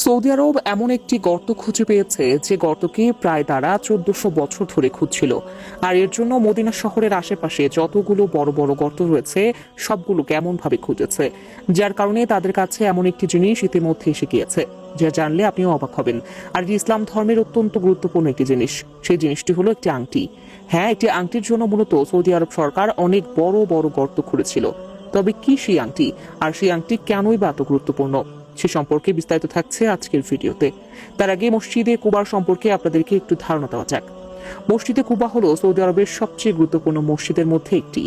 Saudi আরব এমন একটি গর্ত খুঁজে পেয়েছে যে গর্তকে প্রায় তারা 1400 বছর ধরে খুঁজছিল। আর এর জন্য মদিনা শহরের আশেপাশে যতগুলো বড় বড় গর্ত রয়েছে সবগুলোকে এমন ভাবে খুঁজেছে, যার কারণে তাদের কাছে এমন একটি জিনিস ইতিমধ্যে এসে গিয়েছে যা জানলে আপনিও অবাক হবেন। আর এটি ইসলাম ধর্মের অত্যন্ত গুরুত্বপূর্ণ একটি জিনিস। সেই জিনিসটি হলো একটি আংটি। হ্যাঁ, একটি আংটির জন্য মূলত সৌদি আরব সরকার অনেক বড় বড় গর্ত খুঁড়েছিল। তবে কি সেই আংটি, আর সেই আংটি কেনই বা এত গুরুত্বপূর্ণ, সে সম্পর্কে বিস্তারিত থাকছে আজকের ভিডিওতে। তার আগে মসজিদে কুবার সম্পর্কে আপনাদেরকে একটু ধারণা দেওয়া যাক। মসজিদে কুবা হলো সৌদি আরবের সবচেয়ে গুরুত্বপূর্ণ মসজিদের মধ্যে একটি।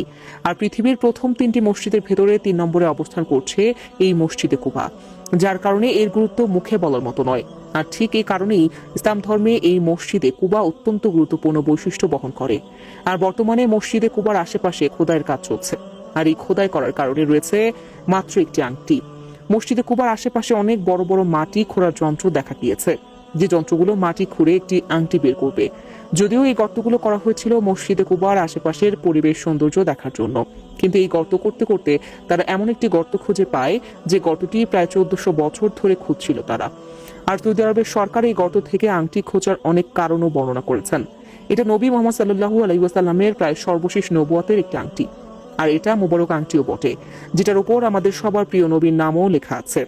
আর পৃথিবীর প্রথম 3টি মসজিদের ভেতরে 3 নম্বরে অবস্থান করছে এই মসজিদে কুবা, যার কারণে এর গুরুত্ব মুখে বলার মতো নয়। আর ঠিক এই কারণেই ইসলাম ধর্মে এই মসজিদে কুবা অত্যন্ত গুরুত্বপূর্ণ বৈশিষ্ট্য বহন করে। আর বর্তমানে মসজিদে কুবার আশেপাশে খোদাইয়ের কাজ চলছে। আর এই খোদাই করার কারণে রয়েছে মাত্র একটি আংটি। মসজিদে কুবার আশেপাশে অনেক বড় বড় মাটি খোঁড়ার যন্ত্র দেখা গিয়েছে, যে যন্ত্রগুলো মাটি খুঁড়ে একটি আংটি বের করবে। যদিও এই গর্তগুলো করা হয়েছিল মসজিদে কুবার আশেপাশের পরিবেশ সৌন্দর্য দেখার জন্য, কিন্তু এই গর্ত করতে করতে তারা এমন একটি গর্ত খুঁজে পায় যে গর্তটি প্রায় 1400 বছর ধরে খুঁজছিল তারা। আর সৌদি আরবের সরকার এই গর্ত থেকে আংটি খোঁজার অনেক কারণও বর্ণনা করেছেন। এটা নবী মোহাম্মদ সাল্লাল্লাহু আলাইহি ওয়াসাল্লামের প্রায় সর্বশেষ নবুয়তের একটি আংটি। আর এটা মোবারক আংটিও বটে, যেটার উপর আমাদের সবার প্রিয় নবীর নামও লেখা আছে।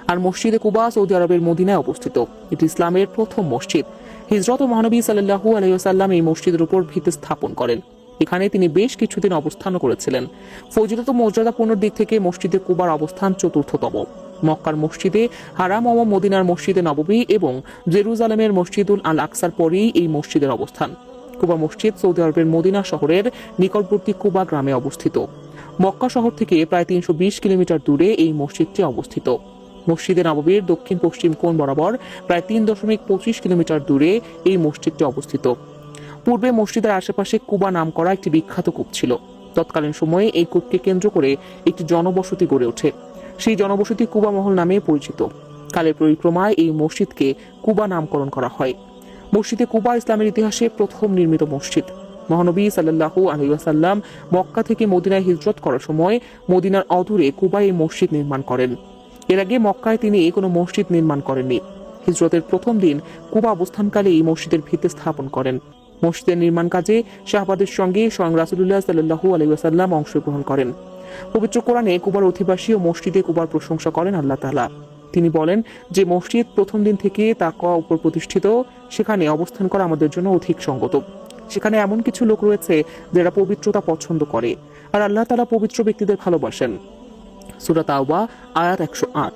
আর মসজিদে কুবা সৌদি আরবের মদিনায় অবস্থিত। এটি ইসলামের প্রথম মসজিদ। হিজরত মহানবী সাল্লাল্লাহু আলাইহি ওয়াসাল্লাম এই মসজিদের উপর ভিত্তি স্থাপন করেন। এখানে তিনি বেশ কিছুদিন অবস্থানও করেছিলেন। ফজিলত ও মর্যাদাপূর্ণ দিক থেকে মসজিদে কুবার অবস্থান চতুর্থতম। মক্কার মসজিদে হারাম ও মদিনার মসজিদে নববী এবং জেরুজালেমের মসজিদুল আল আকসার পরেই এই মসজিদের অবস্থান। কুবা মসজিদ সৌদি আরবের মদিনা শহরের নিকটবর্তী কুবা গ্রামে অবস্থিত। মক্কা শহর থেকে প্রায় 320 কিলোমিটার দূরে এই মসজিদটি অবস্থিত। মসজিদে নববীর দক্ষিণ পশ্চিম কোণ বরাবর প্রায় 3.25 কিলোমিটার দূরে এই মসজিদটি অবস্থিত। পূর্বে মসজিদের আশেপাশে কুবা নাম করা একটি বিখ্যাত কূপ ছিল। তৎকালীন সময়ে এই কূপকে কেন্দ্র করে একটি জনবসতি গড়ে ওঠে। সেই জনবসতি কুবা মহল নামে পরিচিত। কালের পরিক্রমায় এই মসজিদকে কুবা নামকরণ করা হয়। মসজিদে কুবা ইসলামের ইতিহাসে প্রথম নির্মিত মসজিদ। মহানবী সাল্লাল্লাহু আলাইহি ওয়াসাল্লাম মক্কা থেকে মদিনায় হিজরত করার সময় মদিনার অদূরে কুবায় এই মসজিদ নির্মাণ করেন। এর আগে মক্কায় তিনি কোনো মসজিদ নির্মাণ করেননি। হিজরতের প্রথম দিন কুবা অবস্থানকালে এই মসজিদের ভিত্তি স্থাপন করেন। মসজিদের নির্মাণ কাজে শাহবাদের সঙ্গে স্বয়ং রাসূলুল্লাহ সাল্লাল্লাহু আলাইহি ওয়াসাল্লাম অংশগ্রহণ করেন। পবিত্র কোরআনে কুবার অধিবাসী ও মসজিদে কুবার প্রশংসা করেন আল্লাহ তাআলা। তিনি বলেন যে মসজিদ প্রথম দিন থেকে তাকওয়ার উপর প্রতিষ্ঠিত, সেখানে অবস্থান করা আমাদের জন্য অধিক সঙ্গত। সেখানে এমন কিছু লোক রয়েছে যারা পবিত্রতা পছন্দ করে, আর আল্লাহ তাআলা পবিত্র ব্যক্তিদের ভালোবাসেন। সূরা তাওবা আয়াত 108।